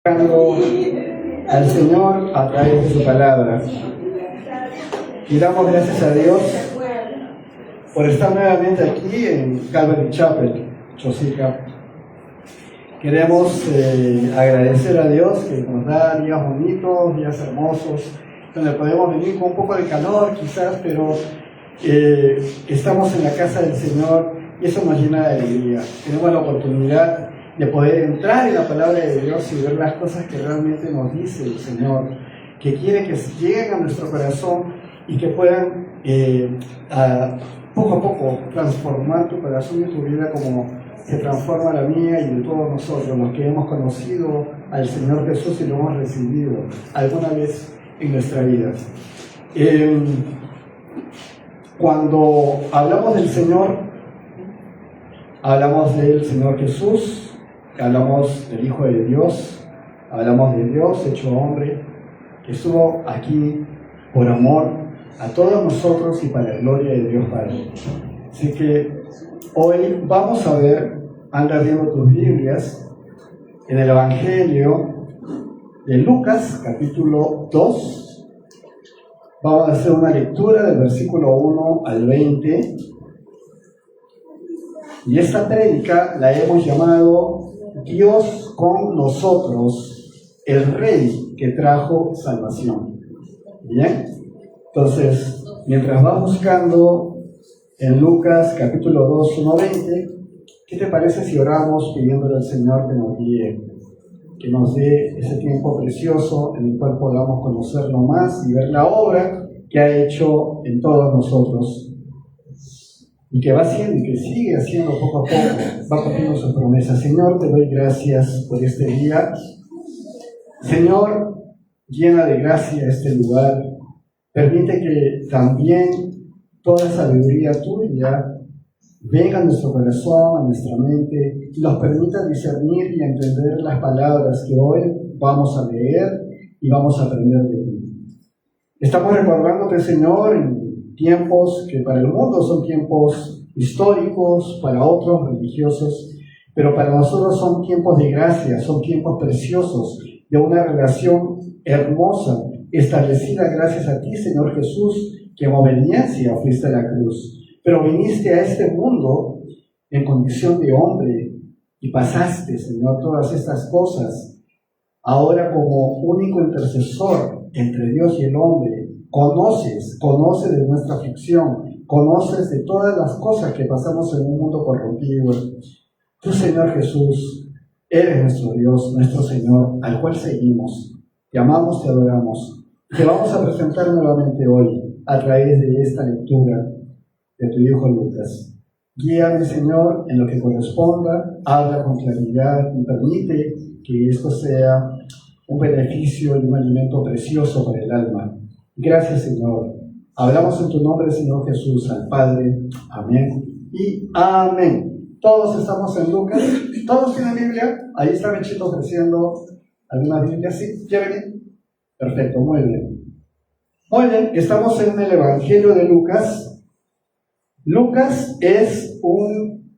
Al Señor a través de su palabra. Y damos gracias a Dios por estar nuevamente aquí en Calvary Chapel, Chosica. Queremos agradecer a Dios que nos da días bonitos, días hermosos, donde podemos venir con un poco de calor quizás, pero estamos en la casa del Señor y eso nos llena de alegría. Tenemos la oportunidad de poder entrar en la palabra de Dios y ver las cosas que realmente nos dice el Señor, que quiere que lleguen a nuestro corazón y que puedan poco a poco transformar tu corazón y tu vida como se transforma la mía y de todos nosotros, los que hemos conocido al Señor Jesús y lo hemos recibido alguna vez en nuestra vida. Cuando hablamos del Señor, hablamos del Señor Jesús, hablamos del Hijo de Dios, hablamos de Dios hecho hombre, que estuvo aquí por amor a todos nosotros y para la gloria de Dios Padre. Así que hoy vamos a ver, anda viendo tus Biblias, en el Evangelio de Lucas, capítulo 2. Vamos a hacer una lectura del versículo 1 al 20. Y esta prédica la hemos llamado Dios con nosotros, el Rey que trajo salvación. ¿Bien? Entonces, mientras vas buscando en Lucas capítulo 2, 1, 20, ¿qué te parece si oramos pidiéndole al Señor que nos guíe, que nos dé ese tiempo precioso en el cual podamos conocerlo más y ver la obra que ha hecho en todos nosotros? Y que va haciendo y que sigue haciendo poco a poco, va cumpliendo sus promesas. Señor, te doy gracias por este día. Señor, llena de gracia este lugar. Permite que también toda sabiduría tuya venga a nuestro corazón, a nuestra mente, y nos permita discernir y entender las palabras que hoy vamos a leer y vamos a aprender de ti. Estamos recordándote, Señor, en tiempos que para el mundo son tiempos históricos, para otros religiosos, pero para nosotros son tiempos de gracia, son tiempos preciosos, de una relación hermosa, establecida gracias a ti, Señor Jesús, que en obediencia fuiste a la cruz, pero viniste a este mundo en condición de hombre y pasaste, Señor, todas estas cosas, ahora como único intercesor entre Dios y el hombre. Conoces de nuestra aflicción, conoces de todas las cosas que pasamos en un mundo corrompido. Tú, Señor Jesús, eres nuestro Dios, nuestro Señor, al cual seguimos. Te amamos, te adoramos. Te vamos a presentar nuevamente hoy a través de esta lectura de tu Hijo Lucas. Guíame, Señor, en lo que corresponda, habla con claridad y permite que esto sea un beneficio y un alimento precioso para el alma. Gracias, Señor. Hablamos en tu nombre, Señor Jesús, al Padre. Amén y amén. Todos estamos en Lucas. ¿Todos tienen Biblia? Ahí está Benchito ofreciendo algunas Biblias. ¿Sí? ¿Quieren? Perfecto, muy bien. Muy bien, estamos en el Evangelio de Lucas. Lucas es un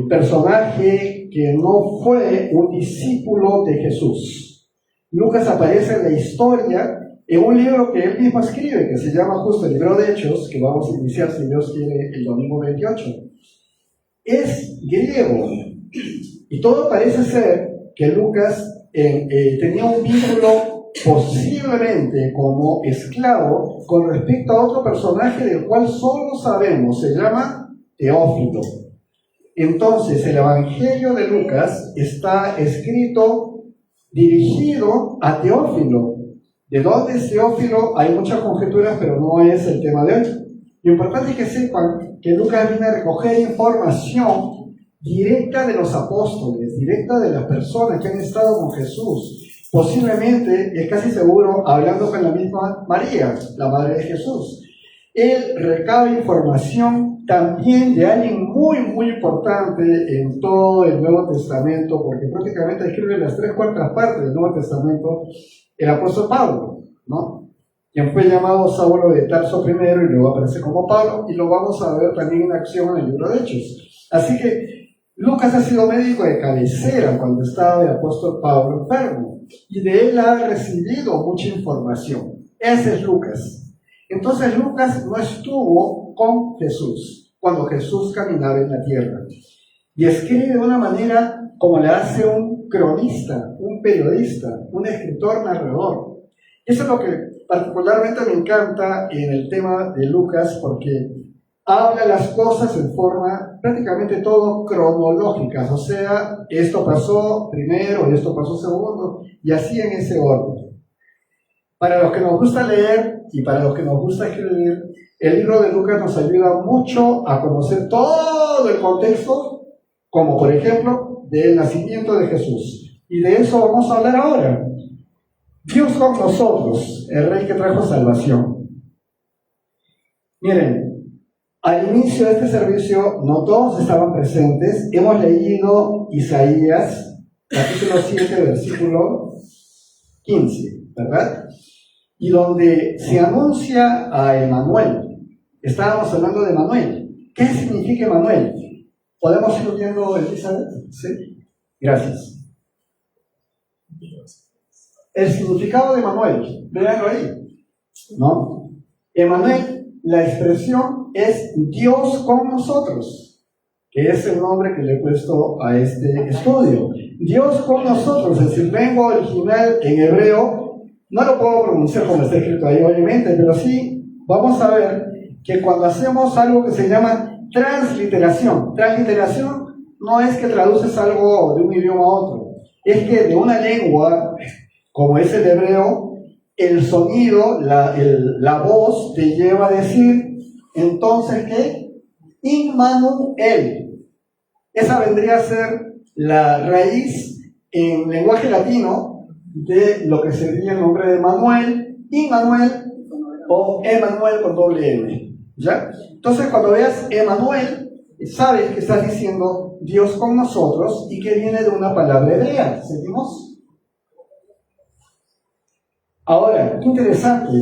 personaje que no fue un discípulo de Jesús. Lucas aparece en la historia en un libro que él mismo escribe, que se llama justo el libro de Hechos, que vamos a iniciar, si Dios quiere, el domingo 28. Es griego, y todo parece ser que Lucas tenía un vínculo posiblemente como esclavo con respecto a otro personaje del cual solo sabemos, se llama Teófilo. Entonces, el Evangelio de Lucas está escrito, dirigido a Teófilo. ¿De dónde es Teófilo? Hay muchas conjeturas, pero no es el tema de hoy. Lo importante es que sepan que Lucas viene a recoger información directa de los apóstoles, directa de las personas que han estado con Jesús. Posiblemente, es casi seguro, hablando con la misma María, la madre de Jesús. Él recaba información también de alguien muy, muy importante en todo el Nuevo Testamento, porque prácticamente escribe las 3/4 partes del Nuevo Testamento, el apóstol Pablo, ¿no? Quien fue llamado Saulo de Tarso primero y luego aparece como Pablo, y lo vamos a ver también en acción en el libro de Hechos. Así que Lucas ha sido médico de cabecera cuando estaba el apóstol Pablo enfermo, y de él ha recibido mucha información. Ese es Lucas. Entonces Lucas no estuvo con Jesús cuando Jesús caminaba en la tierra, y escribe de una manera como le hace un cronista, un periodista, un escritor narrador. Eso es lo que particularmente me encanta en el tema de Lucas, porque habla las cosas en forma prácticamente todo cronológicas, o sea, esto pasó primero y esto pasó segundo, y así en ese orden. Para los que nos gusta leer y para los que nos gusta escribir, el libro de Lucas nos ayuda mucho a conocer todo el contexto, como por ejemplo del nacimiento de Jesús. Y de eso vamos a hablar ahora. Dios con nosotros, el Rey que trajo salvación. Miren, al inicio de este servicio no todos estaban presentes. Hemos leído Isaías, capítulo 7, versículo 15, ¿verdad? Y donde se anuncia a Emanuel. Estábamos hablando de Emanuel. ¿Qué significa Emanuel? ¿Podemos ir viendo, Elizabeth? ¿Sí? Gracias. El significado de Emanuel, véanlo ahí, ¿no? Emanuel, la expresión es Dios con nosotros, que es el nombre que le he puesto a este estudio. Dios con nosotros, es el verbo original en hebreo. No lo puedo pronunciar como está escrito ahí, obviamente, pero sí vamos a ver que cuando hacemos algo que se llama transliteración no es que traduces algo de un idioma a otro, es que de una lengua, como es el hebreo, el sonido, la voz te lleva a decir, entonces, ¿qué? Immanuel. Esa vendría a ser la raíz en lenguaje latino de lo que sería el nombre de Manuel, Immanuel o Emanuel con doble M, ¿ya? Entonces, cuando veas Emanuel, sabes que estás diciendo Dios con nosotros y que viene de una palabra hebrea. ¿Seguimos? Ahora, qué interesante,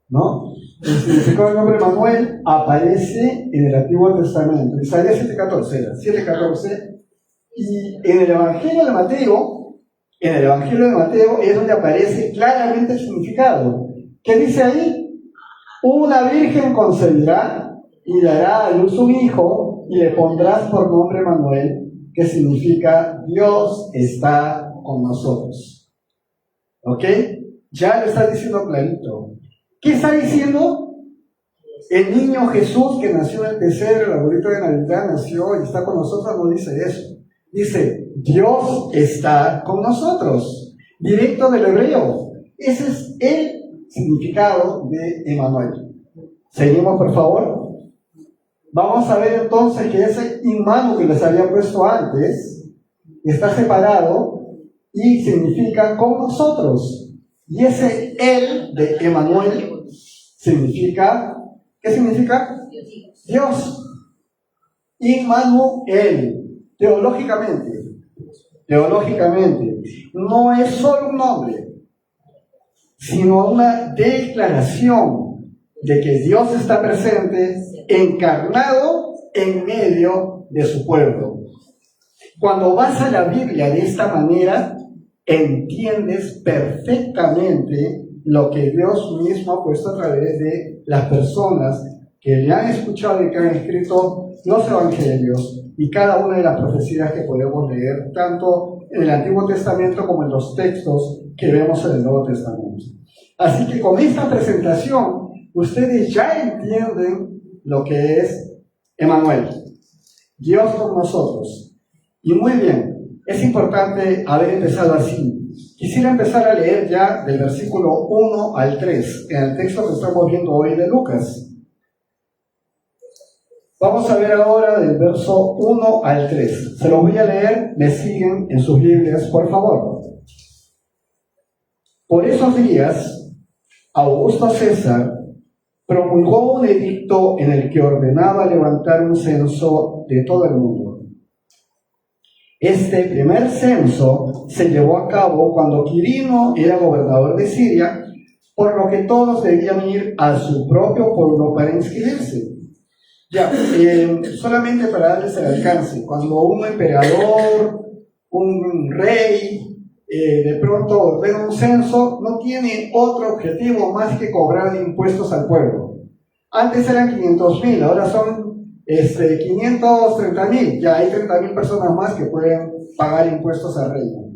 ¿no? El significado del nombre Emanuel aparece en el Antiguo Testamento. Isaías 7:14 era, 7:14. Y en el Evangelio de Mateo, es donde aparece claramente el significado. ¿Qué dice ahí? Una virgen concebirá y dará a luz un hijo y le pondrás por nombre Emanuel, que significa Dios está con nosotros. ¿Ok? Ya lo está diciendo clarito. ¿Qué está diciendo? El niño Jesús que nació en el pesebre, el arbolito de Navidad nació y está con nosotros, no dice eso. Dice, Dios está con nosotros. Directo del hebreo. Ese es el significado de Emanuel. Seguimos, por favor. Vamos a ver entonces que ese Immanuel que les había puesto antes está separado y significa con nosotros. Y ese él de Emanuel significa, ¿qué significa? Dios. Immanuel. Teológicamente, no es solo un nombre, sino una declaración de que Dios está presente, encarnado en medio de su pueblo. Cuando vas a la Biblia de esta manera, entiendes perfectamente lo que Dios mismo ha puesto a través de las personas que le han escuchado y que han escrito los evangelios y cada una de las profecías que podemos leer, tanto en el Antiguo Testamento como en los textos que vemos en el Nuevo Testamento. Así que con esta presentación, ustedes ya entienden lo que es Emanuel, Dios con nosotros. Y muy bien, es importante haber empezado así. Quisiera empezar a leer ya del versículo 1 al 3, en el texto que estamos viendo hoy de Lucas. Vamos a ver ahora del verso 1 al 3. Se los voy a leer, me siguen en sus Biblias, por favor. Por esos días, Augusto César promulgó un edicto en el que ordenaba levantar un censo de todo el mundo. Este primer censo se llevó a cabo cuando Quirino era gobernador de Siria, por lo que todos debían ir a su propio pueblo para inscribirse. Ya, solamente para darles el alcance, cuando un emperador, un rey, de pronto ordena un censo, no tiene otro objetivo más que cobrar impuestos al pueblo. Antes eran 500.000, ahora son 530.000, ya hay 30.000 personas más que pueden pagar impuestos al reino.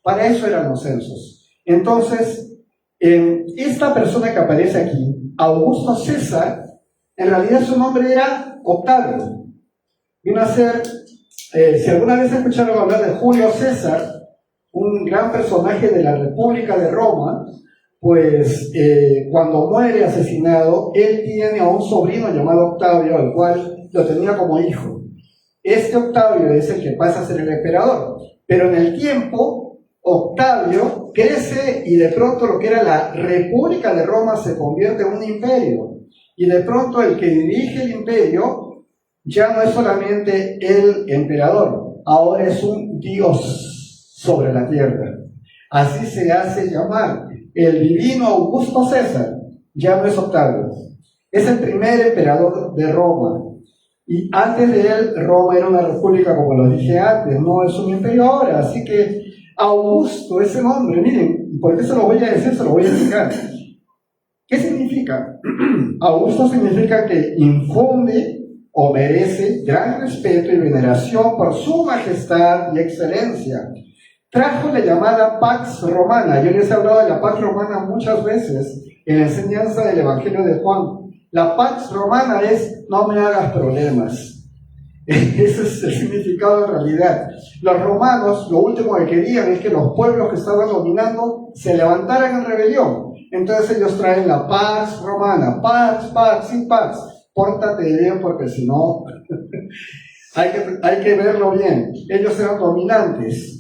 Para eso eran los censos. Entonces, esta persona que aparece aquí, Augusto César, en realidad su nombre era Octavio. Vino a ser, si alguna vez escucharon hablar de Julio César, un gran personaje de la República de Roma, pues cuando muere asesinado, él tiene a un sobrino llamado Octavio, al cual lo tenía como hijo. Este Octavio es el que pasa a ser el emperador, pero en el tiempo, Octavio crece y de pronto lo que era la República de Roma se convierte en un imperio. Y de pronto el que dirige el imperio ya no es solamente el emperador, ahora es un dios sobre la tierra. Así se hace llamar. El divino Augusto César ya no es Octavio, es el primer emperador de Roma. Y antes de él, Roma era una república, como lo dije antes, no es un imperio ahora. Así que Augusto, ese nombre, miren, ¿por qué se lo voy a decir? Se lo voy a explicar. ¿Qué significa? Augusto significa que infunde o merece gran respeto y veneración por su majestad y excelencia. Trajo la llamada Pax Romana. Yo les he hablado de la Pax Romana muchas veces en la enseñanza del Evangelio de Juan. La Pax Romana es: no me hagas problemas. Ese es el significado en realidad. Los romanos lo último que querían es que los pueblos que estaban dominando se levantaran en rebelión. Entonces ellos traen la Pax Romana. Pax, sin Pax. Pórtate bien porque si no hay que verlo bien. Ellos eran dominantes.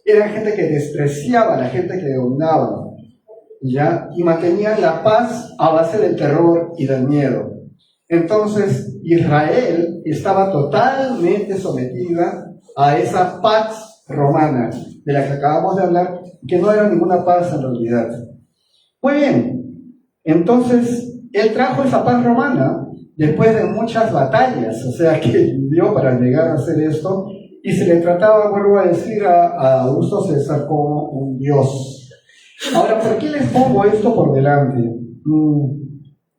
Eran gente que despreciaba a la gente que dominaba, ¿ya? Y mantenían la paz a base del terror y del miedo. Entonces, Israel estaba totalmente sometida a esa Pax Romana, de la que acabamos de hablar, que no era ninguna paz en realidad. Muy bien, entonces, él trajo esa Pax Romana después de muchas batallas, o sea, que dio para llegar a hacer esto. Y se le trataba, vuelvo a decir, a Augusto César como un dios. Ahora, ¿por qué les pongo esto por delante?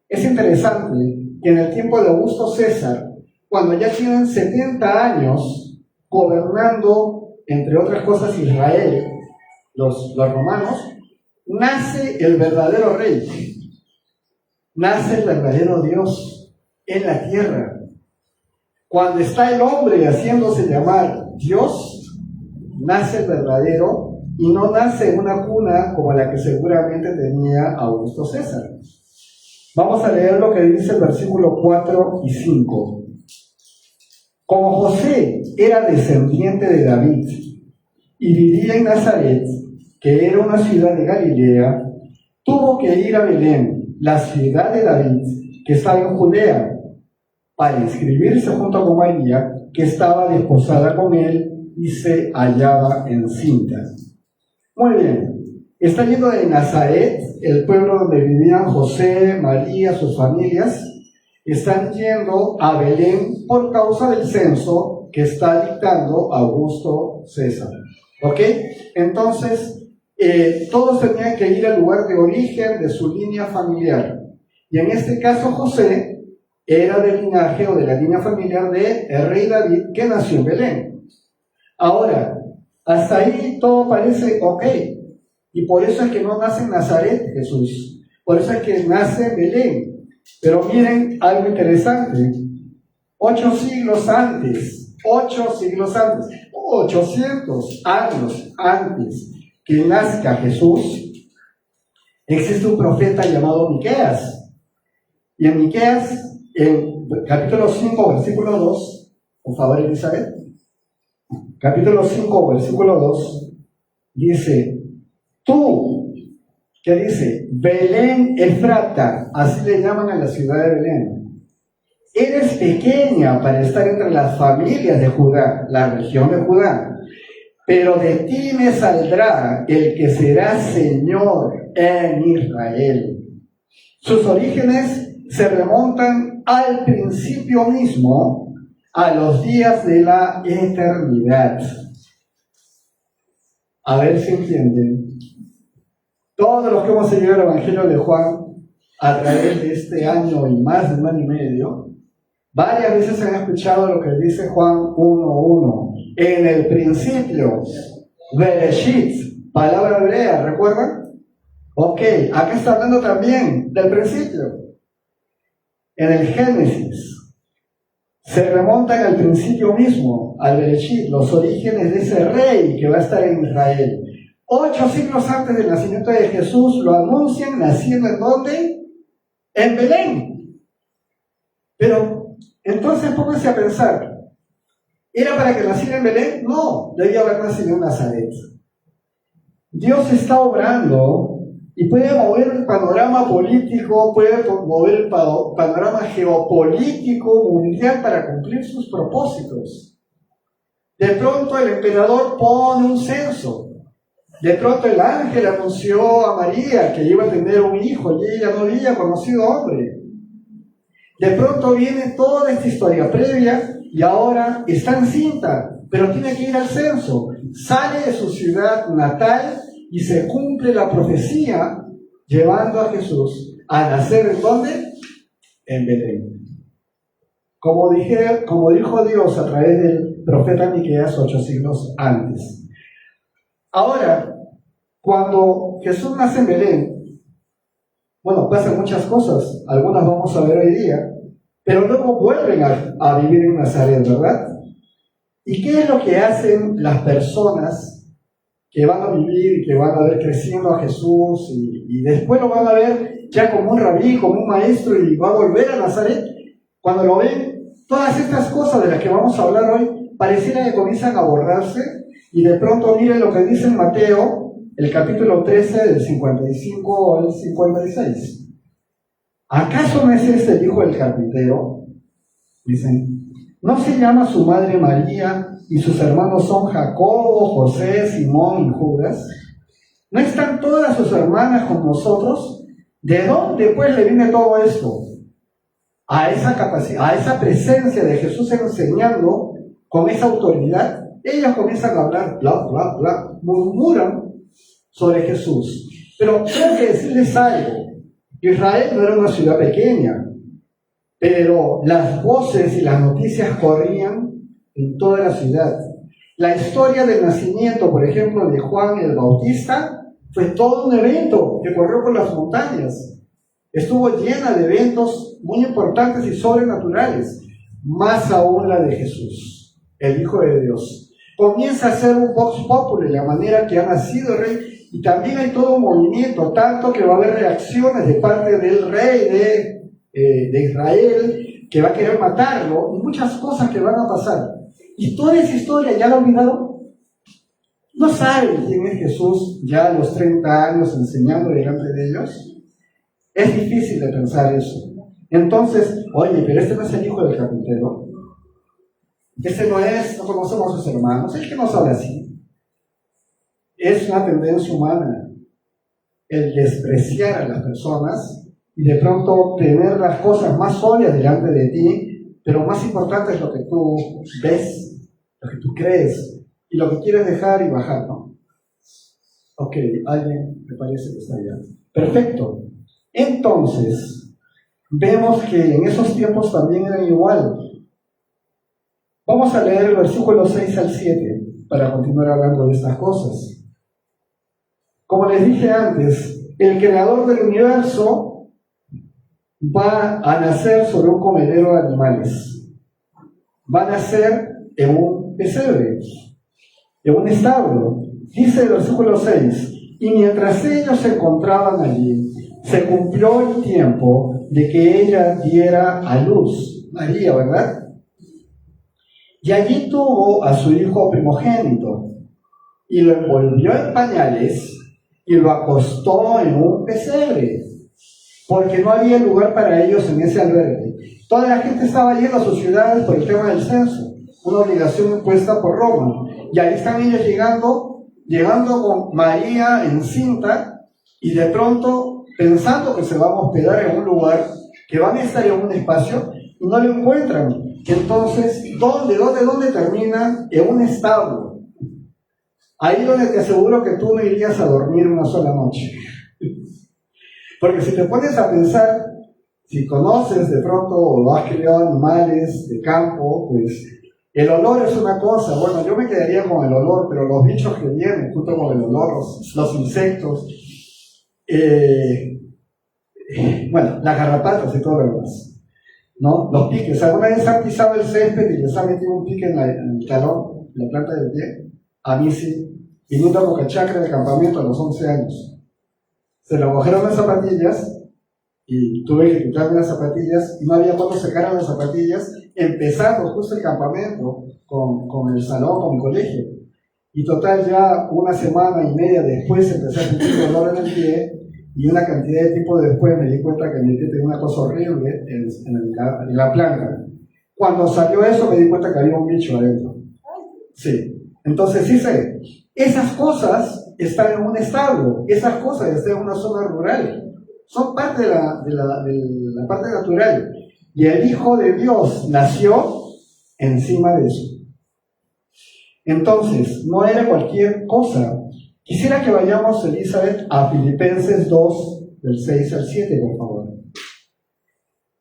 Es interesante que en el tiempo de Augusto César, cuando ya tienen 70 años gobernando, entre otras cosas, Israel, los romanos, nace el verdadero rey. Nace el verdadero Dios en la tierra. Cuando está el hombre haciéndose llamar Dios, nace el verdadero y no nace en una cuna como la que seguramente tenía Augusto César. Vamos a leer lo que dice el versículo 4 y 5. Como José era descendiente de David y vivía en Nazaret, que era una ciudad de Galilea, tuvo que ir a Belén, la ciudad de David, que estaba en Judea, para inscribirse junto con María, que estaba desposada con él y se hallaba encinta. Muy bien, está yendo de Nazaret, el pueblo donde vivían José, María, sus familias, están yendo a Belén por causa del censo que está dictando Augusto César. ¿Ok? Entonces, todos tenían que ir al lugar de origen de su línea familiar. Y en este caso José era del linaje o de la línea familiar del rey David, que nació en Belén. Ahora, hasta ahí todo parece ok. Y por eso es que no nace en Nazaret Jesús. Por eso es que nace en Belén. Pero miren algo interesante. 800 años antes que nazca Jesús, existe un profeta llamado Miqueas. Y en Miqueas, en capítulo 5, versículo 2, por favor, Elizabeth. Capítulo 5, versículo 2, dice: tú, ¿qué dice? Belén Efrata, así le llaman a la ciudad de Belén. Eres pequeña para estar entre las familias de Judá, la región de Judá, pero de ti me saldrá el que será Señor en Israel. Sus orígenes se remontan al principio mismo, a los días de la eternidad. A ver si entienden. Todos los que hemos seguido el Evangelio de Juan a través de este año y más de un año y medio, varias veces han escuchado lo que dice Juan 1:1. En el principio, Bereshit, palabra hebrea, ¿recuerdan? Ok, acá está hablando también del principio. En el Génesis, se remontan al principio mismo, al Bereshit, los orígenes de ese rey que va a estar en Israel. 8 siglos antes del nacimiento de Jesús lo anuncian naciendo ¿en dónde? En Belén. Pero entonces pónganse a pensar, ¿era para que naciera en Belén? No, debía haber nacido en Nazaret. Dios está obrando y puede mover el panorama político, puede mover el panorama geopolítico mundial para cumplir sus propósitos. De pronto el emperador pone un censo. De pronto el ángel anunció a María que iba a tener un hijo y ella no había conocido hombre. De pronto viene toda esta historia previa y ahora está encinta, pero tiene que ir al censo. Sale de su ciudad natal y se cumple la profecía llevando a Jesús a nacer ¿en dónde? En Belén. Como dijo Dios a través del profeta Miqueas 8 siglos antes. Ahora, cuando Jesús nace en Belén, bueno, pasan muchas cosas, algunas vamos a ver hoy día, pero luego vuelven a vivir en Nazaret, ¿verdad? ¿Y qué es lo que hacen las personas que van a vivir y que van a ver creciendo a Jesús y después lo van a ver ya como un rabí, como un maestro y va a volver a Nazaret? Cuando lo ven, todas estas cosas de las que vamos a hablar hoy pareciera que comienzan a borrarse y de pronto miren lo que dice en Mateo, el capítulo 13 del 55 al 56. ¿Acaso no es este el hijo del carpintero? Dicen, ¿no se llama su madre María y sus hermanos son Jacobo, José, Simón y Judas? ¿No están todas sus hermanas con nosotros? ¿De dónde pues le viene todo esto? A esa capacidad, a esa presencia de Jesús enseñando con esa autoridad, ellos comienzan a hablar, bla, bla, bla, murmuran sobre Jesús. Pero tengo que decirles algo. Israel no era una ciudad pequeña, pero las voces y las noticias corrían en toda la ciudad. La historia del nacimiento, por ejemplo, de Juan el Bautista, fue todo un evento que corrió por las montañas. Estuvo llena de eventos muy importantes y sobrenaturales, más aún la de Jesús, el Hijo de Dios. Comienza a ser un vox populi, la manera que ha nacido el rey, y también hay todo un movimiento, tanto que va a haber reacciones de parte del rey de Israel, que va a querer matarlo, y muchas cosas que van a pasar. Y toda esa historia, ¿ya la olvidaron? ¿No saben quién es Jesús ya a los 30 años enseñando delante de ellos? Es difícil de pensar eso. Entonces, oye, pero este no es el hijo del carpintero. Ese no es, no conocemos a sus hermanos, es que no sabe así. Es una tendencia humana el despreciar a las personas y de pronto tener las cosas más obvias delante de ti, pero más importante es lo que tú ves, lo que tú crees y lo que quieres dejar y bajar, ¿no? Ok, alguien me parece que está allá. Perfecto. Entonces, vemos que en esos tiempos también eran igual. Vamos a leer el versículo 6 al 7 para continuar hablando de estas cosas. Como les dije antes, el creador del universo va a nacer sobre un comedero de animales. Va a nacer en un pesebre, en un establo. Dice el versículo 6, y mientras ellos se encontraban allí, se cumplió el tiempo de que ella diera a luz, María, ¿verdad? Y allí tuvo a su hijo primogénito, y lo envolvió en pañales, y lo acostó en un pesebre, porque no había lugar para ellos en ese albergue. Toda la gente estaba yendo a sus ciudades por el tema del censo, una obligación impuesta por Roma, y ahí están ellos llegando con María encinta, y de pronto, pensando que se van a hospedar en un lugar, que van a estar en un espacio y no lo encuentran. Entonces, ¿dónde terminan? En un establo. Ahí donde te aseguro que tú no irías a dormir una sola noche. Porque si te pones a pensar, si conoces de pronto o has criado animales de campo, pues el olor es una cosa. Bueno, yo me quedaría con el olor, pero los bichos que vienen junto con el olor, los insectos, bueno, las garrapatas y todo lo demás, ¿no? Los piques. ¿Alguna vez han pisado el césped y les ha metido un pique en el talón, en la planta del pie? A mí sí. Viniendo a Bocachacra de campamento a los 11 años. Se lo cogieron las zapatillas y tuve que quitarme las zapatillas y no había cuando secar las zapatillas, empezando justo el campamento con el salón, con mi colegio. Y total, ya una semana y media después empecé a sentir dolor en el pie y una cantidad de tiempo después me di cuenta que mi pie tenía una cosa horrible en la planta. Cuando salió eso me di cuenta que había un bicho adentro. Sí. Entonces sí sé, esas cosas están en un establo, esas cosas están en una zona rural, son parte de la parte natural. Y el Hijo de Dios nació encima de eso. Entonces, no era cualquier cosa. Quisiera que vayamos, Elizabeth, a Filipenses 2, del 6 al 7, por favor.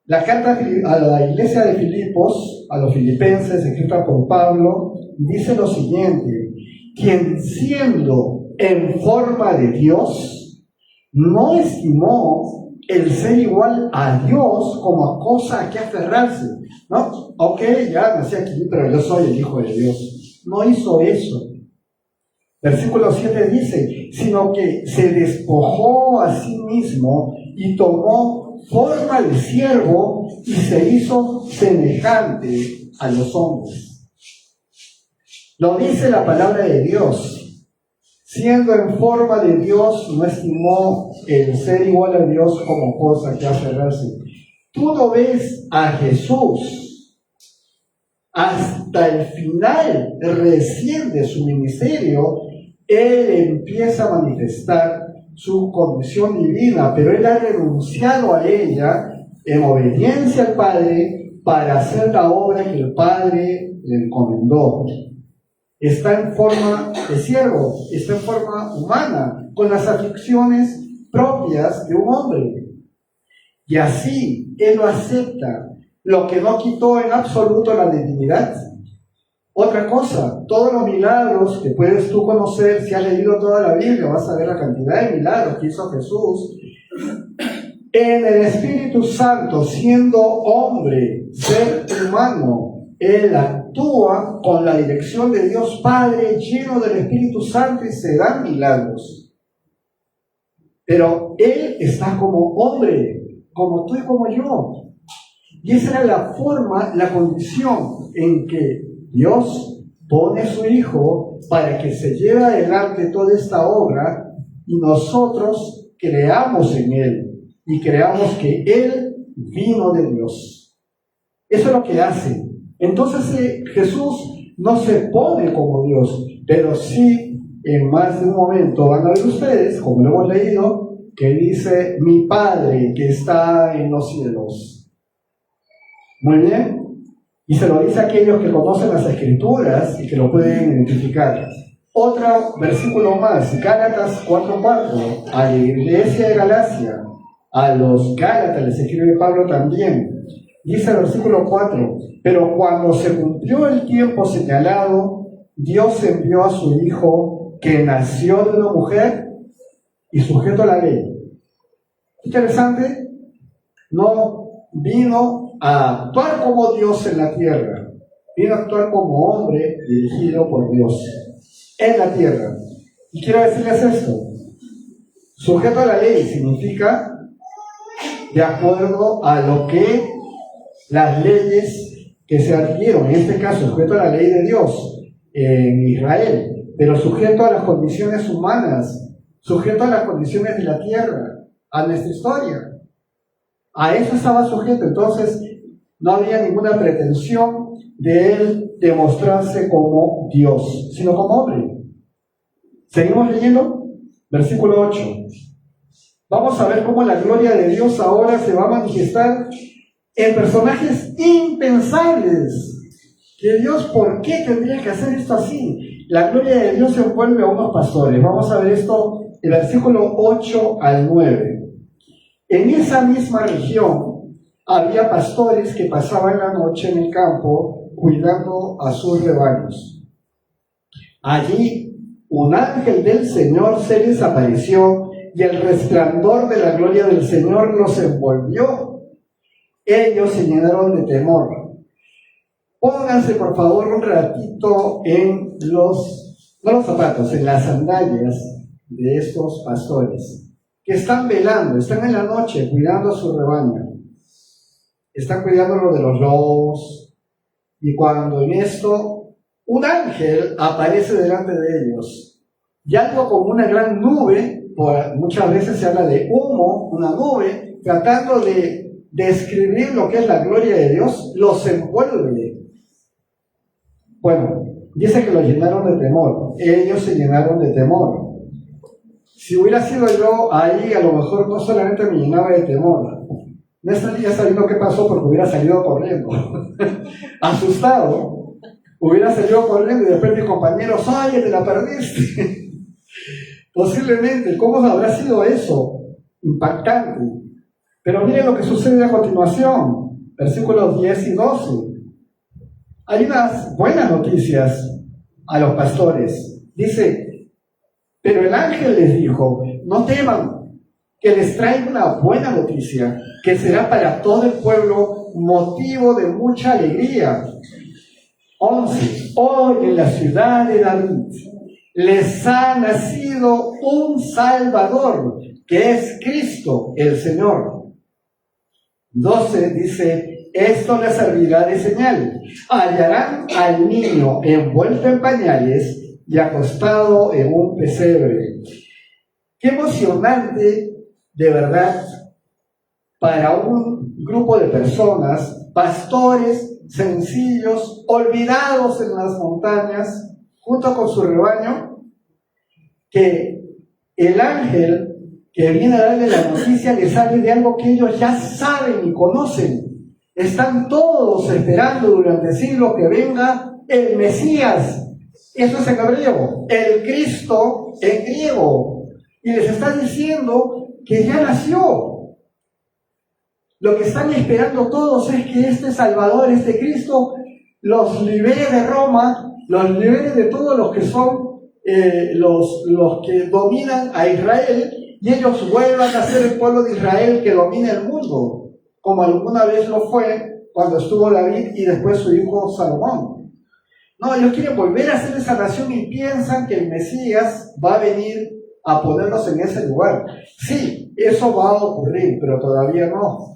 La carta a la iglesia de Filipos, a los filipenses, escrita por Pablo, dice lo siguiente: quien siendo en forma de Dios, no estimó el ser igual a Dios como a cosa a que aferrarse, ¿no? Ok, ya nací aquí, pero yo soy el Hijo de Dios. No hizo eso. Versículo 7 dice, sino que se despojó a sí mismo y tomó forma de siervo y se hizo semejante a los hombres. Lo dice la palabra de Dios. Siendo en forma de Dios, no estimó el ser igual a Dios como cosa que aferrarse. Tú no ves a Jesús hasta el final recién de su ministerio. Él empieza a manifestar su condición divina, pero él ha renunciado a ella en obediencia al Padre para hacer la obra que el Padre le encomendó. Está en forma de siervo, está en forma humana, con las aflicciones propias de un hombre. Y así él lo acepta, lo que no quitó en absoluto la divinidad. Otra cosa, todos los milagros que puedes tú conocer, si has leído toda la Biblia, vas a ver la cantidad de milagros que hizo Jesús. En el Espíritu Santo, siendo hombre, ser humano, él actúa con la dirección de Dios Padre, lleno del Espíritu Santo, y se dan milagros. Pero él está como hombre, como tú y como yo. Y esa era la forma, la condición en que Dios pone a su Hijo para que se lleve adelante toda esta obra y nosotros creamos en Él y creamos que Él vino de Dios. Eso es lo que hace. Entonces Jesús no se pone como Dios, pero sí en más de un momento van a ver ustedes, como lo hemos leído, que dice mi Padre que está en los cielos. Muy bien. Y se lo dice a aquellos que conocen las Escrituras y que lo pueden identificar. Otro versículo más, Gálatas 4:4, a la iglesia de Galacia, a los Gálatas les escribe Pablo también. Dice el versículo 4, pero cuando se cumplió el tiempo señalado, Dios envió a su Hijo, que nació de una mujer y sujeto a la ley. Interesante, no vino a actuar como Dios en la tierra, vino a actuar como hombre dirigido por Dios en la tierra. Y quiero decirles esto: sujeto a la ley significa de acuerdo a lo que las leyes que se adquirieron, en este caso sujeto a la ley de Dios en Israel, pero sujeto a las condiciones humanas, sujeto a las condiciones de la tierra, a nuestra historia. A eso estaba sujeto. Entonces no había ninguna pretensión de él demostrarse como Dios, sino como hombre. Seguimos leyendo, versículo 8. vamos a ver cómo la gloria de Dios ahora se va a manifestar en personajes impensables. Que Dios, ¿por qué tendría que hacer esto así? La gloria de Dios se envuelve a unos pastores. Vamos a ver esto del versículo 8 al 9. En esa misma región había pastores que pasaban la noche en el campo cuidando a sus rebaños. Allí un ángel del Señor se les apareció y el resplandor de la gloria del Señor los envolvió. Ellos se llenaron de temor. Pónganse por favor un ratito en no los zapatos, en las sandalias de estos pastores que están velando, están en la noche cuidando a su rebaño, están cuidando de los lobos, y cuando en esto un ángel aparece delante de ellos, y algo como una gran nube, muchas veces se habla de humo, una nube, tratando de describir lo que es la gloria de Dios, los envuelve. Bueno, dice que los llenaron de temor, ellos se llenaron de temor. Si hubiera sido yo ahí, a lo mejor no solamente me llenaba de temor, no estaría sabiendo qué pasó porque hubiera salido corriendo, asustado, hubiera salido corriendo y después mis compañeros, ¡oye, te la perdiste! Posiblemente, ¿cómo habrá sido eso? Impactante. Pero miren lo que sucede a continuación, versículos 10 y 12. Hay unas buenas noticias a los pastores. Dice, pero el ángel les dijo, no teman, que les traigo una buena noticia, que será para todo el pueblo motivo de mucha alegría. 11. Hoy en la ciudad de David les ha nacido un Salvador, que es Cristo el Señor. 12 dice, esto les servirá de señal. Hallarán al niño envuelto en pañales y acostado en un pesebre. Qué emocionante, de verdad, para un grupo de personas, pastores sencillos, olvidados en las montañas, junto con su rebaño, que el ángel que viene a darle la noticia les hable de algo que ellos ya saben y conocen. Están todos esperando durante siglos que venga el Mesías. Eso es en hebreo, el Cristo en griego. Y les está diciendo que ya nació. Lo que están esperando todos es que este Salvador, este Cristo, los libere de Roma, los libere de todos los que son los que dominan a Israel, y ellos vuelvan a ser el pueblo de Israel que domina el mundo, como alguna vez lo fue cuando estuvo David y después su hijo Salomón. No, ellos quieren volver a ser esa nación y piensan que el Mesías va a venir a ponerlos en ese lugar. Sí, eso va a ocurrir, pero todavía no.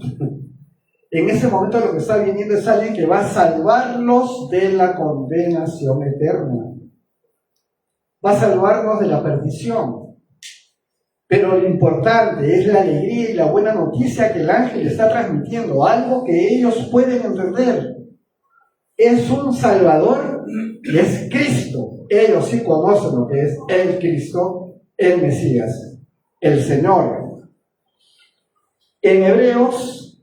En ese momento lo que está viniendo es alguien que va a salvarlos de la condenación eterna. Va a salvarnos de la perdición. Pero lo importante es la alegría y la buena noticia que el ángel está transmitiendo, algo que ellos pueden entender. Es un Salvador y es Cristo. Ellos sí conocen lo que es el Cristo, el Mesías, el Señor. En Hebreos,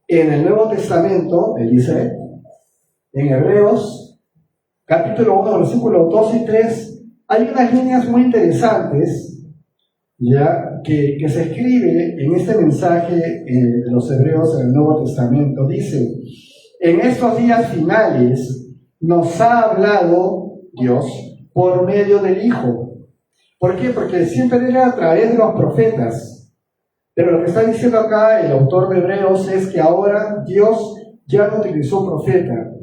en el Nuevo Testamento, él dice, en Hebreos, capítulo 1, versículos 2 y 3, hay unas líneas muy interesantes, ya que se escribe en este mensaje de los hebreos en el Nuevo Testamento. Dice, en estos días finales nos ha hablado Dios por medio del Hijo. ¿Por qué? Porque siempre era a través de los profetas. Pero lo que está diciendo acá el autor de Hebreos es que ahora Dios ya no utilizó profeta.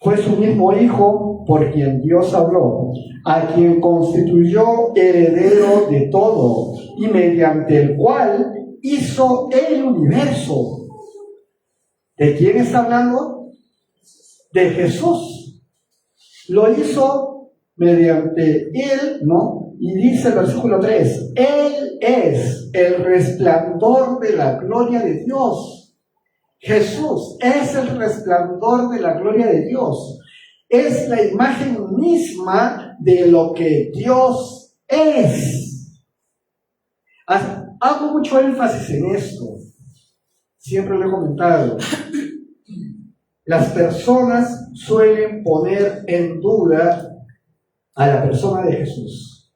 Fue su mismo Hijo por quien Dios habló, a quien constituyó heredero de todo y mediante el cual hizo el universo. ¿De quién está hablando? De Jesús. Lo hizo mediante Él, ¿no? Y dice el versículo 3, Él es el resplandor de la gloria de Dios. Jesús es el resplandor de la gloria de Dios. Es la imagen misma de lo que Dios es. hago mucho énfasis en esto. Siempre lo he comentado. Las personas suelen poner en duda a la persona de Jesús.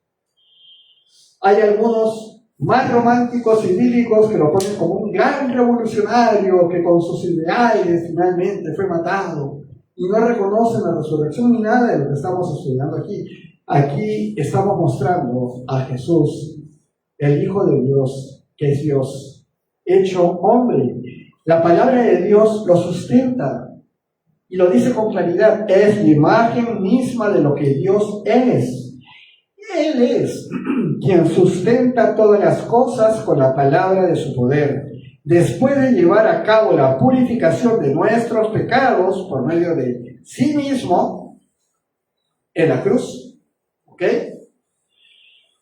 Hay algunos más románticos y bíblicos que lo ponen como un gran revolucionario que con sus ideales finalmente fue matado y no reconocen la resurrección ni nada de lo que estamos estudiando aquí. Aquí estamos mostrando a Jesús, el Hijo de Dios, que es Dios, hecho hombre. La palabra de Dios lo sustenta y lo dice con claridad. Es la imagen misma de lo que Dios es. Él es quien sustenta todas las cosas con la palabra de su poder. Después de llevar a cabo la purificación de nuestros pecados por medio de sí mismo en la cruz, ¿ok?,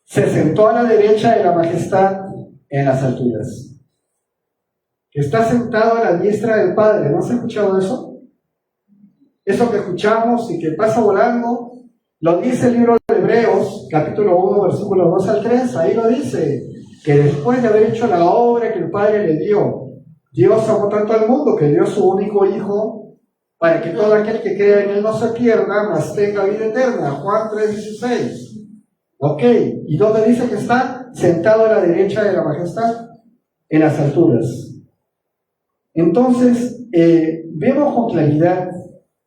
se sentó a la derecha de la majestad en las alturas. Está sentado a la diestra del Padre. ¿No has escuchado eso? Eso que escuchamos y que pasa volando, lo dice el libro de Hebreos, capítulo 1, versículos 2 al 3, ahí lo dice, que después de haber hecho la obra que el Padre le dio, Dios amó tanto al mundo que dio su único Hijo, para que todo aquel que crea en Él no se pierda, mas tenga vida eterna. Juan 3:16. Ok, ¿y dónde dice que está? Sentado a la derecha de la majestad, en las alturas. Entonces, vemos con claridad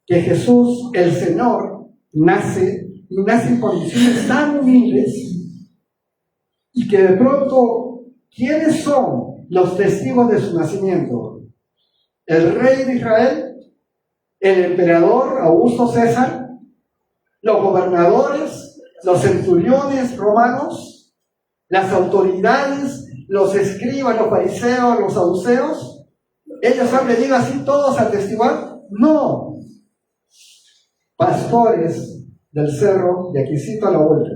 que Jesús, el Señor, nace en condiciones tan humildes y que de pronto, ¿quiénes son los testigos de su nacimiento? El rey de Israel, el emperador Augusto César, los gobernadores, los centuriones romanos, las autoridades, los escribas, los fariseos, los saduceos. ¿Ellos han venido así todos a testiguar? No. Pastores del cerro de Aquisito a la vuelta.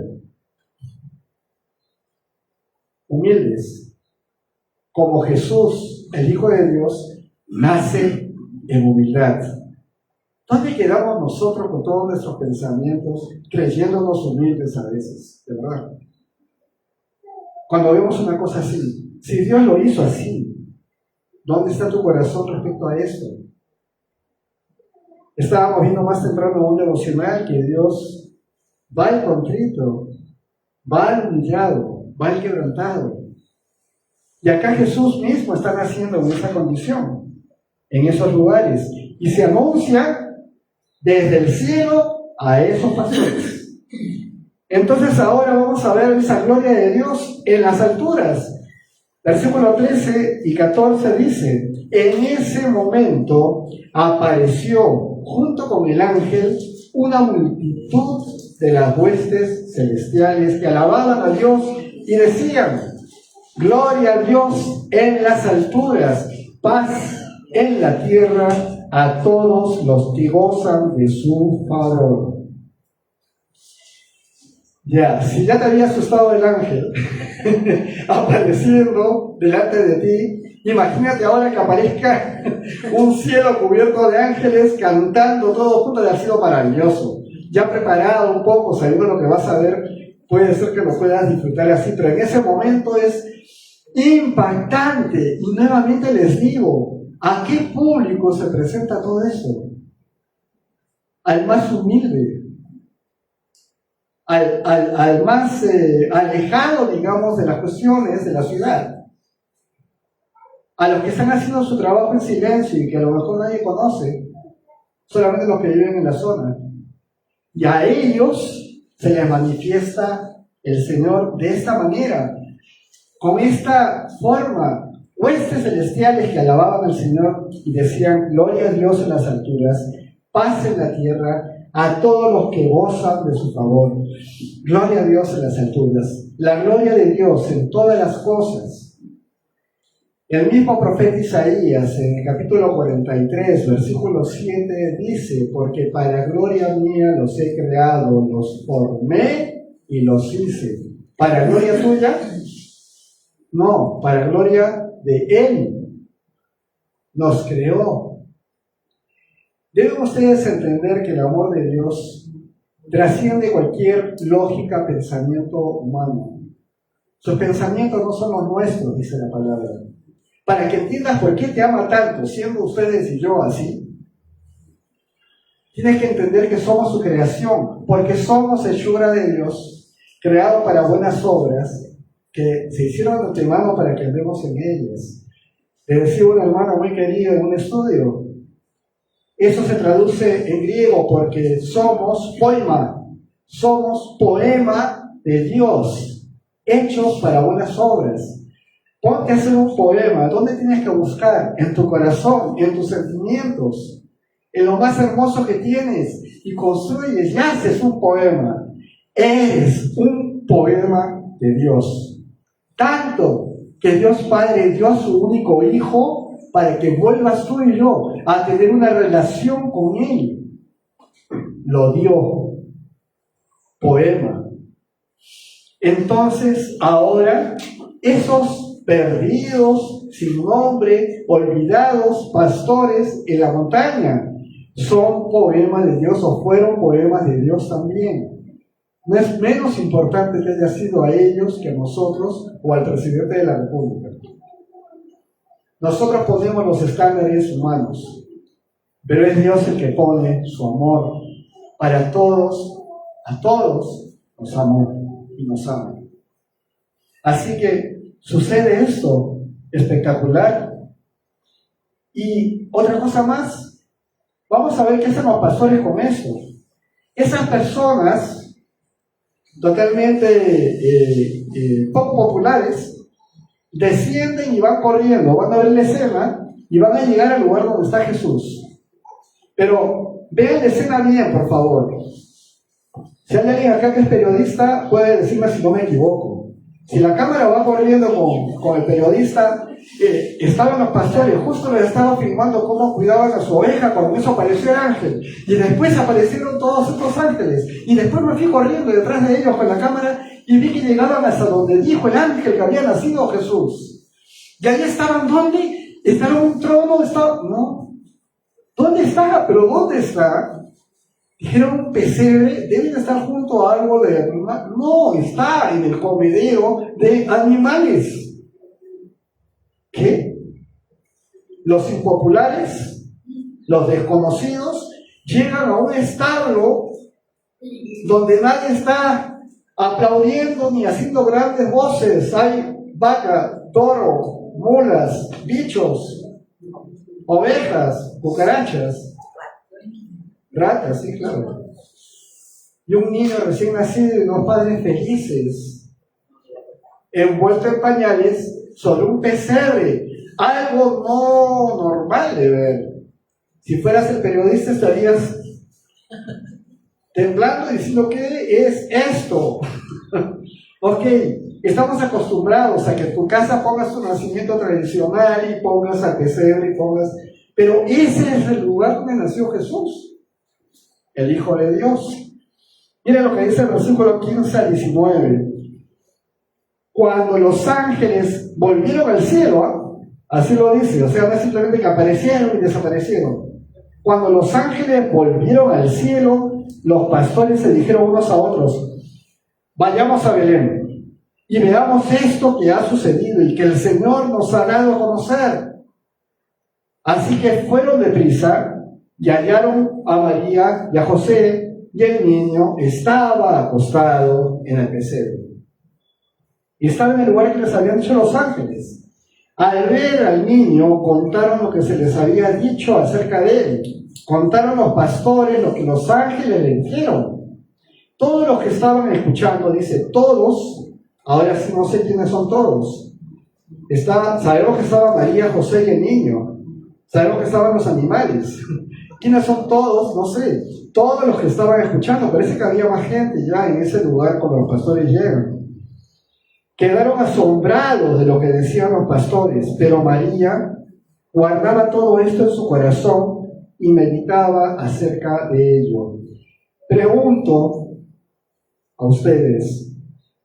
Humildes. Como Jesús, el Hijo de Dios, nace en humildad. ¿Dónde quedamos nosotros con todos nuestros pensamientos, creyéndonos humildes a veces? De verdad. Cuando vemos una cosa así, si Dios lo hizo así, ¿dónde está tu corazón respecto a esto? Estábamos viendo más temprano un devocional que Dios va al contrito, va al humillado, va al quebrantado. Y acá Jesús mismo está naciendo en esa condición, en esos lugares, y se anuncia desde el cielo a esos pastores. Entonces ahora vamos a ver esa gloria de Dios en las alturas. Versículo 13 y 14 dice: en ese momento apareció junto con el ángel una multitud de las huestes celestiales que alababan a Dios y decían: gloria a Dios en las alturas, paz en la tierra a todos los que gozan de su favor. Ya, si ya te había asustado el ángel apareciendo delante de ti, imagínate ahora que aparezca un cielo cubierto de ángeles cantando todos juntos. Ha sido maravilloso. Ya preparado un poco, sabiendo lo que vas a ver, puede ser que lo puedas disfrutar así, pero en ese momento es impactante. Y nuevamente les digo, ¿a qué público se presenta todo eso? Al más humilde, al más alejado, digamos, de las cuestiones de la ciudad, a los que están haciendo su trabajo en silencio y que a lo mejor nadie conoce, solamente los que viven en la zona. Y a ellos se les manifiesta el Señor de esta manera, con esta forma. Huestes celestiales que alababan al Señor y decían: gloria a Dios en las alturas, paz en la tierra a todos los que gozan de su favor. Gloria a Dios en las alturas, la gloria de Dios en todas las cosas. El mismo profeta Isaías, en el capítulo 43, versículo 7, dice: porque para gloria mía los he creado, los formé y los hice. ¿Para gloria tuya? No, para gloria de Él. Nos creó. Deben ustedes entender que el amor de Dios trasciende cualquier lógica, pensamiento humano. Sus pensamientos no son los nuestros, dice la palabra. Para que entiendas por qué te ama tanto, siendo ustedes y yo así, tienes que entender que somos su creación, porque somos hechura de Dios, creados para buenas obras, que se hicieron de antemano para que andemos en ellas. Le decía un hermano muy querido en un estudio, eso se traduce en griego porque somos poema de Dios, hechos para buenas obras. Ponte a hacer un poema. ¿Dónde tienes que buscar? En tu corazón, en tus sentimientos, en lo más hermoso que tienes, y construyes y haces un poema. Eres un poema de Dios. Tanto que Dios Padre dio a su único Hijo para que vuelvas tú y yo a tener una relación con Él. Lo dio. Poema. Entonces, ahora, esos perdidos, sin nombre, olvidados, pastores en la montaña, son poemas de Dios o fueron poemas de Dios también. No es menos importante que haya sido a ellos que a nosotros o al presidente de la República. Nosotros ponemos los estándares humanos, pero es Dios el que pone su amor para todos. A todos nos amó y nos ama. Así que sucede esto espectacular. Y otra cosa más, vamos a ver qué hacen los pastores con esto. Esas personas totalmente poco populares descienden y van corriendo, van a ver la escena y van a llegar al lugar donde está Jesús. Pero vean la escena bien, por favor. Si hay alguien acá que es periodista, puede decirme si no me equivoco. Si la cámara va corriendo con el periodista, estaban los pastores, justo les estaba filmando cómo cuidaban a su oveja, cuando eso apareció el ángel. Y después aparecieron todos estos ángeles. Y después me fui corriendo detrás de ellos con la cámara y vi que llegaban hasta donde dijo el ángel que había nacido Jesús. Y ahí estaban, ¿dónde? ¿Estaba en un trono? No. ¿Dónde está? ¿Pero dónde está? Dijeron un pesebre, deben estar junto a algo de animal. No, está en el comedero de animales. ¿Qué? Los impopulares, los desconocidos, llegan a un establo donde nadie está aplaudiendo ni haciendo grandes voces. Hay vaca, toro, mulas, bichos, ovejas, cucarachas, ratas, sí, claro. Y un niño recién nacido y unos padres felices, envuelto en pañales, sobre un pesebre. Algo no normal de ver. Si fueras el periodista estarías temblando diciendo, ¿qué es esto? Ok, estamos acostumbrados a que en tu casa pongas tu nacimiento tradicional y pongas al pesebre y pongas... Pero ese es el lugar donde nació Jesús, el Hijo de Dios. Miren lo que dice el versículo 15 al 19. Cuando los ángeles volvieron al cielo, así lo dice, o sea, no es simplemente que aparecieron y desaparecieron. Cuando los ángeles volvieron al cielo, los pastores se dijeron unos a otros, vayamos a Belén y veamos esto que ha sucedido y que el Señor nos ha dado a conocer. Así que fueron deprisa y hallaron a María y a José, y el niño estaba acostado en el pesebre. Y estaba en el lugar que les habían dicho los ángeles. Al ver al niño, contaron lo que se les había dicho acerca de él. Contaron los pastores lo que los ángeles le dijeron. Todos los que estaban escuchando, dice, todos, ahora sí no sé quiénes son todos. Sabemos que estaba María, José y el niño. Sabemos que estaban los animales. ¿Quiénes son todos? No sé. Todos los que estaban escuchando. Parece que había más gente ya en ese lugar cuando los pastores llegan. Quedaron asombrados de lo que decían los pastores, pero María guardaba todo esto en su corazón y meditaba acerca de ello. Pregunto a ustedes,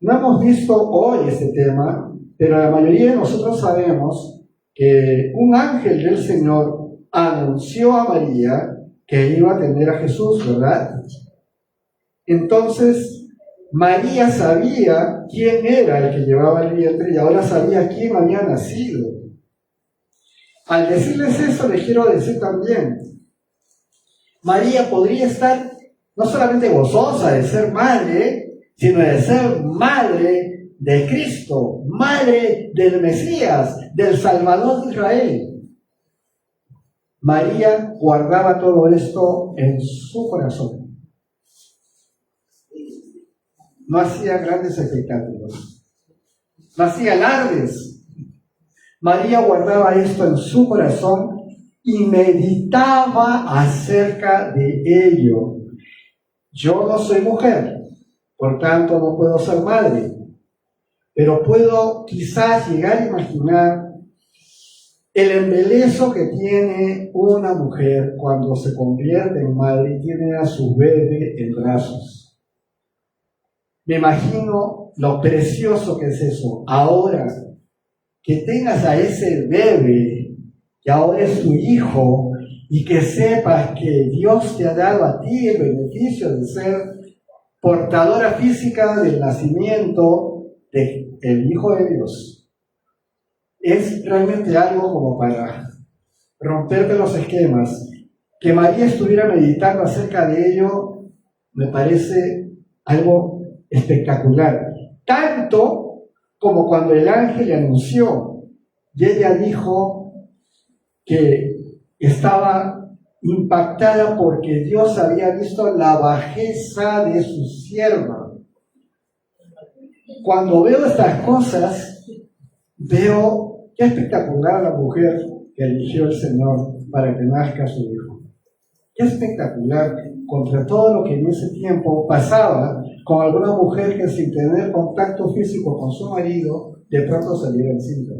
no hemos visto hoy este tema, pero la mayoría de nosotros sabemos que un ángel del Señor anunció a María que iba a tener a Jesús, ¿verdad? Entonces, María sabía quién era el que llevaba el vientre y ahora sabía quién había nacido. Al decirles eso, les quiero decir también, María podría estar no solamente gozosa de ser madre, sino de ser madre de Cristo, madre del Mesías, del Salvador de Israel. María guardaba todo esto en su corazón. No hacía grandes espectáculos, no hacía alardes. María guardaba esto en su corazón y meditaba acerca de ello. Yo no soy mujer, por tanto no puedo ser madre, pero puedo quizás llegar a imaginar el embeleso que tiene una mujer cuando se convierte en madre y tiene a su bebé en brazos. Me imagino lo precioso que es eso. Ahora, que tengas a ese bebé, que ahora es tu hijo, y que sepas que Dios te ha dado a ti el beneficio de ser portadora física del nacimiento del Hijo de Dios. Es realmente algo como para romperte los esquemas. Que María estuviera meditando acerca de ello me parece algo espectacular. Tanto como cuando el ángel le anunció y ella dijo que estaba impactada porque Dios había visto la bajeza de su sierva. Cuando veo estas cosas, veo qué espectacular la mujer que eligió el Señor para que nazca su hijo. Qué espectacular contra todo lo que en ese tiempo pasaba con alguna mujer que sin tener contacto físico con su marido, de pronto saliera encinta.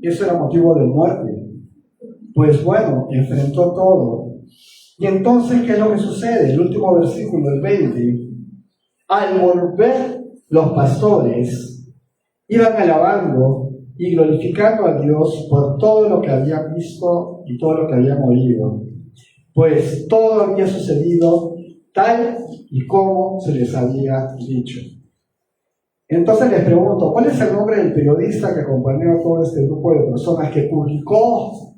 Eso era motivo de muerte. Pues bueno, enfrentó todo. Y entonces, ¿qué es lo que sucede? El último versículo, el 20. Al volver los pastores, iban alabando y glorificando a Dios por todo lo que habían visto y todo lo que habían oído. Pues todo había sucedido tal y como se les había dicho. Entonces les pregunto, ¿cuál es el nombre del periodista que acompañó a todo este grupo de personas que publicó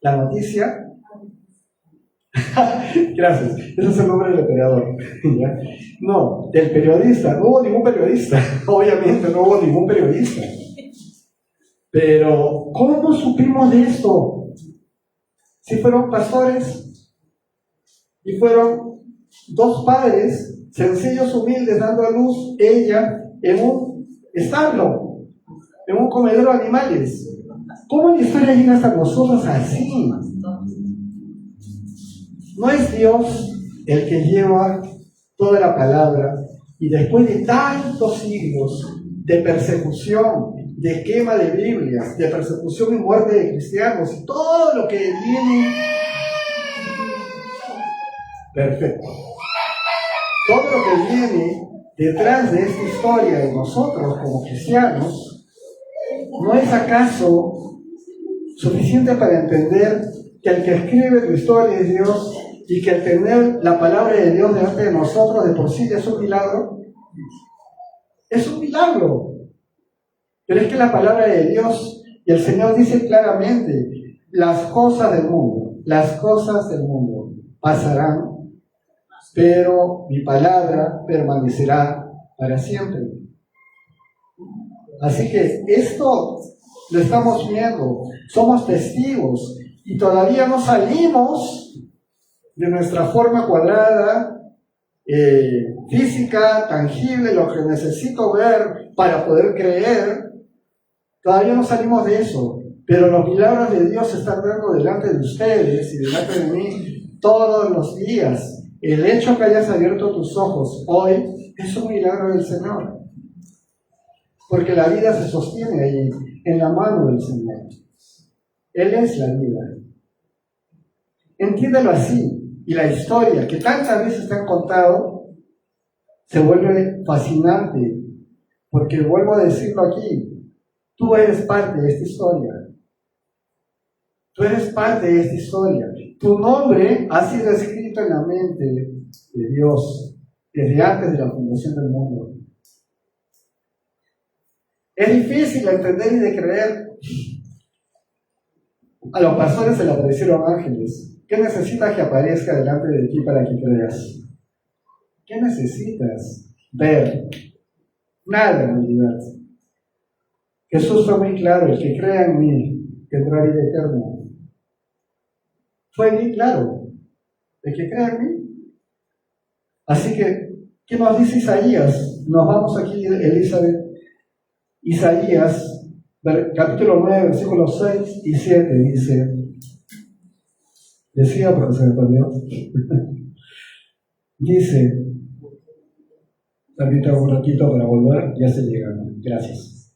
la noticia? Gracias, ese es el nombre del operador. ¿Ya? No, del periodista, no hubo ningún periodista, obviamente no hubo ningún periodista. Pero, ¿cómo supimos de esto? Si fueron pastores y fueron dos padres sencillos, humildes, dando a luz ella en un establo, en un comedero de animales. ¿Cómo la historia llega hasta nosotros así? No es Dios el que lleva toda la palabra y después de tantos siglos de persecución, de quema de Biblias, de persecución y muerte de cristianos, y todo lo que viene. Perfecto. Todo lo que viene detrás de esta historia de nosotros como cristianos, ¿no es acaso suficiente para entender que el que escribe la historia es Dios y que el tener la palabra de Dios delante de nosotros de por sí ya es un milagro? Es un milagro. Pero es que la palabra de Dios, y el Señor dice claramente, las cosas del mundo pasarán, pero mi palabra permanecerá para siempre. Así que esto lo estamos viendo, somos testigos y todavía no salimos de nuestra forma cuadrada, física, tangible, lo que necesito ver para poder creer. Todavía no salimos de eso, pero los milagros de Dios se están dando delante de ustedes y delante de mí todos los días. El hecho que hayas abierto tus ojos hoy es un milagro del Señor, porque la vida se sostiene ahí, en la mano del Señor. Él es la vida. Entiéndelo así, y la historia que tantas veces te han contado se vuelve fascinante, porque vuelvo a decirlo aquí, tú eres parte de esta historia. Tú eres parte de esta historia. Tu nombre ha sido escrito en la mente de Dios desde antes de la fundación del mundo. Es difícil de entender y de creer. A los pastores se le aparecieron ángeles. ¿Qué necesitas que aparezca delante de ti para que creas? ¿Qué necesitas ver? Nada en realidad. Jesús fue muy claro: el que crea en mí tendrá vida eterna. Fue muy claro: el que crea en mí. Así que, ¿qué nos dice Isaías? Nos vamos aquí, Elizabeth. Isaías, capítulo 9, versículos 6 y 7, dice, decía porque se me perdió, dice, permítame un ratito para volver, ya se llegaron, gracias.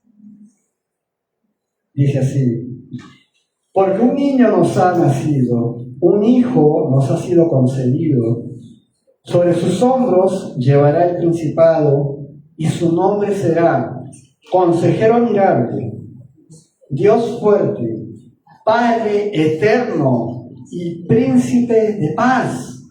Dice así: porque un niño nos ha nacido, un hijo nos ha sido concebido, sobre sus hombros llevará el principado, y su nombre será Consejero Admirable, Dios Fuerte, Padre Eterno y Príncipe de Paz.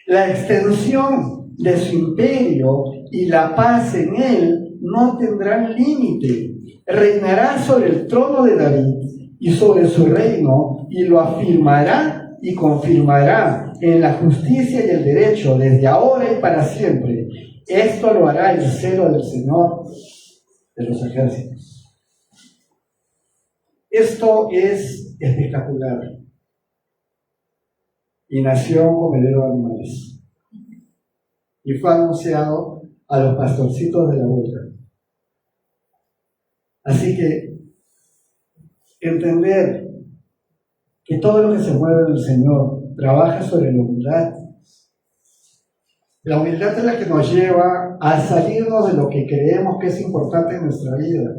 La extensión de su imperio y la paz en él no tendrán límite. Reinará sobre el trono de David y sobre su reino, y lo afirmará y confirmará en la justicia y el derecho desde ahora y para siempre. Esto lo hará el celo del Señor de los ejércitos. Esto es espectacular. Y nació un comedero de animales. Y fue anunciado a los pastorcitos de la vuelta. Así que entender que todo lo que se mueve en el Señor trabaja sobre la humildad. La humildad es la que nos lleva a salirnos de lo que creemos que es importante en nuestra vida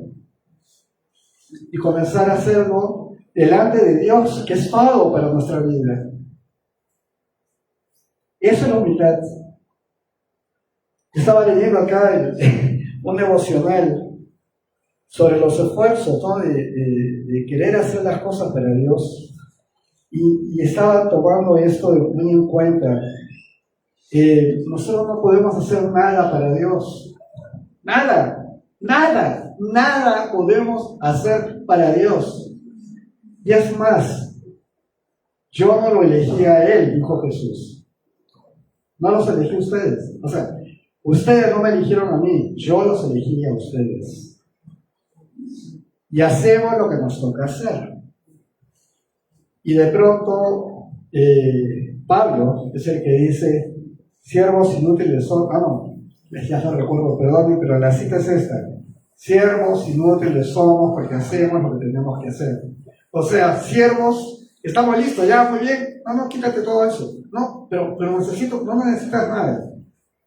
y comenzar a hacerlo delante de Dios, que es pago para nuestra vida. Eso es la humildad. Estaba leyendo acá un devocional sobre los esfuerzos, ¿no? de querer hacer las cosas para Dios, y estaba tomando esto muy en cuenta. Nosotros no podemos hacer nada para Dios. Nada podemos hacer para Dios. Y es más, yo no lo elegí a Él, dijo Jesús. No los elegí a ustedes. O sea, ustedes no me eligieron a mí, yo los elegí a ustedes. Y hacemos lo que nos toca hacer. Y de pronto, Pablo es el que dice: siervos inútiles son, ya no recuerdo, perdón, pero la cita es esta: siervos inútiles somos porque hacemos lo que tenemos que hacer. O sea, siervos, estamos listos, ya, muy bien, quítate todo eso. Pero no necesitas nada.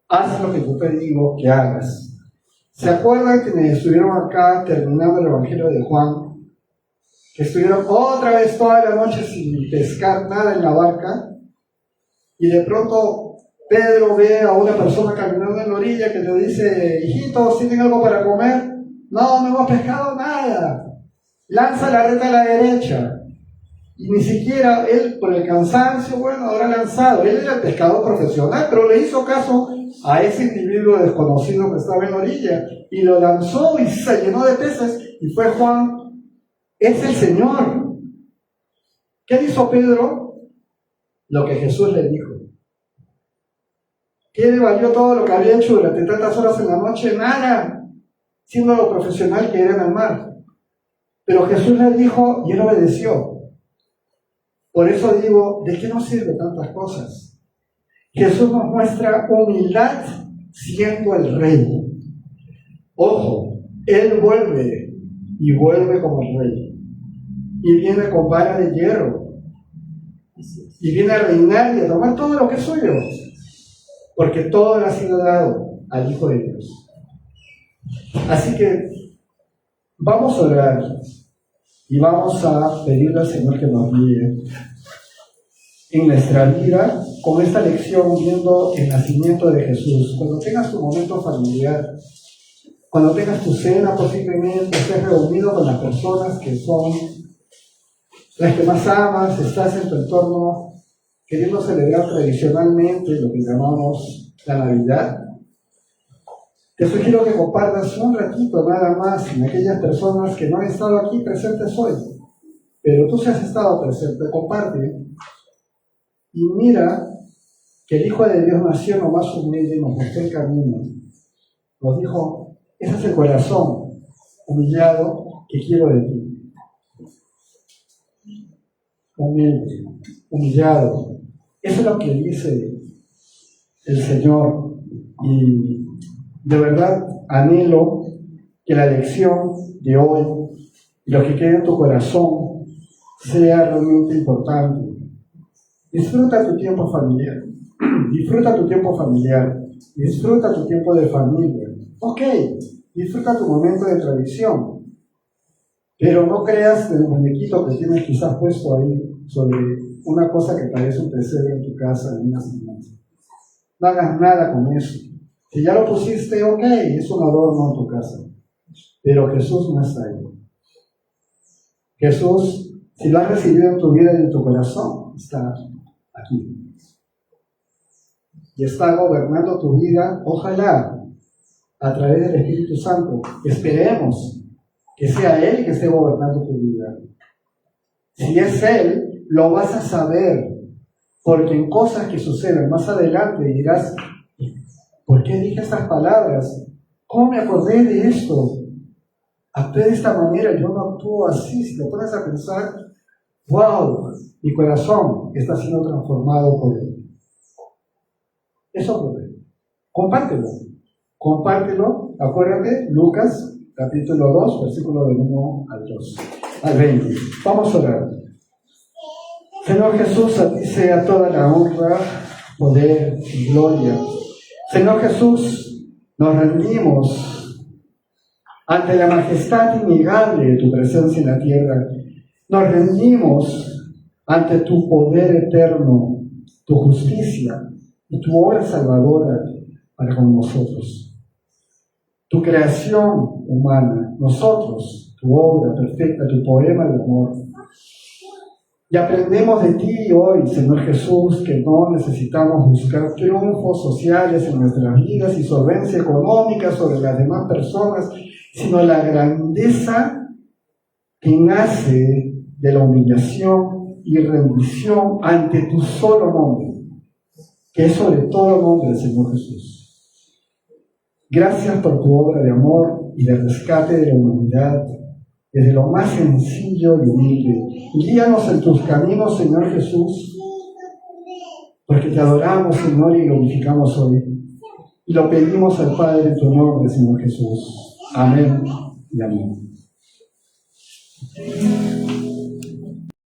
Haz lo que yo te digo que hagas. ¿Se acuerdan que me estuvieron acá terminando el Evangelio de Juan? Que estuvieron otra vez toda la noche sin pescar nada en la barca, y de pronto Pedro ve a una persona caminando en la orilla que le dice: hijitos, ¿tienen algo para comer? No hemos pescado nada. Lanza la red a la derecha. Y ni siquiera él, por el cansancio, habrá lanzado. Él era el pescador profesional, pero le hizo caso a ese individuo desconocido que estaba en la orilla, y lo lanzó y se llenó de peces, y fue Juan. Es el Señor. ¿Qué hizo Pedro? Lo que Jesús le dijo. ¿Qué le valió todo lo que había hecho durante tantas horas en la noche? Nada, siendo lo profesional que era en el mar. Pero Jesús le dijo y él obedeció. Por eso digo, ¿de qué nos sirven tantas cosas? Jesús nos muestra humildad siendo el Rey. Ojo, Él vuelve y vuelve como el Rey. Y viene con vara de hierro. Y viene a reinar y a tomar todo lo que es suyo. Porque todo le ha sido dado al Hijo de Dios. Así que vamos a orar y vamos a pedirle al Señor que nos guíe en nuestra vida con esta lección, viendo el nacimiento de Jesús. Cuando tengas tu momento familiar, cuando tengas tu cena, posiblemente estés reunido con las personas que son las que más amas, estás en tu entorno queriendo celebrar tradicionalmente lo que llamamos la Navidad. te sugiero que compartas un ratito nada más en aquellas personas que no han estado aquí presentes hoy. Pero tú sí has estado presente, comparte. Y mira que el Hijo de Dios nació en lo más humilde y nos mostró el camino. Nos dijo, ese es el corazón humillado que quiero de ti. Humilde, humillado. Eso es lo que dice el Señor. Y de verdad anhelo que la lección de hoy y lo que quede en tu corazón sea realmente importante. Disfruta tu tiempo familiar. Disfruta tu tiempo familiar. Disfruta tu tiempo de familia. Ok, disfruta tu momento de tradición. Pero no creas en el muñequito que tienes quizás puesto ahí sobre una cosa que parece un pesebre en tu casa en una semana. No hagas nada con eso. Si ya lo pusiste, ok, es un adorno en tu casa. Pero Jesús no está ahí. Jesús, si lo has recibido en tu vida y en tu corazón, está aquí. Y está gobernando tu vida, ojalá, a través del Espíritu Santo. Esperemos que sea Él que esté gobernando tu vida. Si es Él, lo vas a saber, porque en cosas que suceden más adelante dirás, ¿por qué dije estas palabras? ¿Cómo me acordé de esto? Actué de esta manera, yo no actúo así. Si te pones a pensar, wow, mi corazón está siendo transformado por Él. Eso ocurre. Compártelo. Acuérdate, Lucas, capítulo 2, versículo del 1 al 20. Vamos a orar. Señor Jesús, a ti sea toda la honra, poder y gloria. Señor Jesús, nos rendimos ante la majestad innegable de tu presencia en la tierra. Nos rendimos ante tu poder eterno, tu justicia y tu obra salvadora para con nosotros. Tu creación humana, nosotros, tu obra perfecta, tu poema de amor. Y aprendemos de ti hoy, Señor Jesús, que no necesitamos buscar triunfos sociales en nuestras vidas y solvencia económica sobre las demás personas, sino la grandeza que nace de la humillación y rendición ante tu solo nombre, que es sobre todo nombre, Señor Jesús. Gracias por tu obra de amor y de rescate de la humanidad, desde lo más sencillo y humilde. Guíanos en tus caminos, Señor Jesús, porque te adoramos, Señor, y glorificamos hoy. Y lo pedimos al Padre en tu nombre, Señor Jesús. Amén y amén.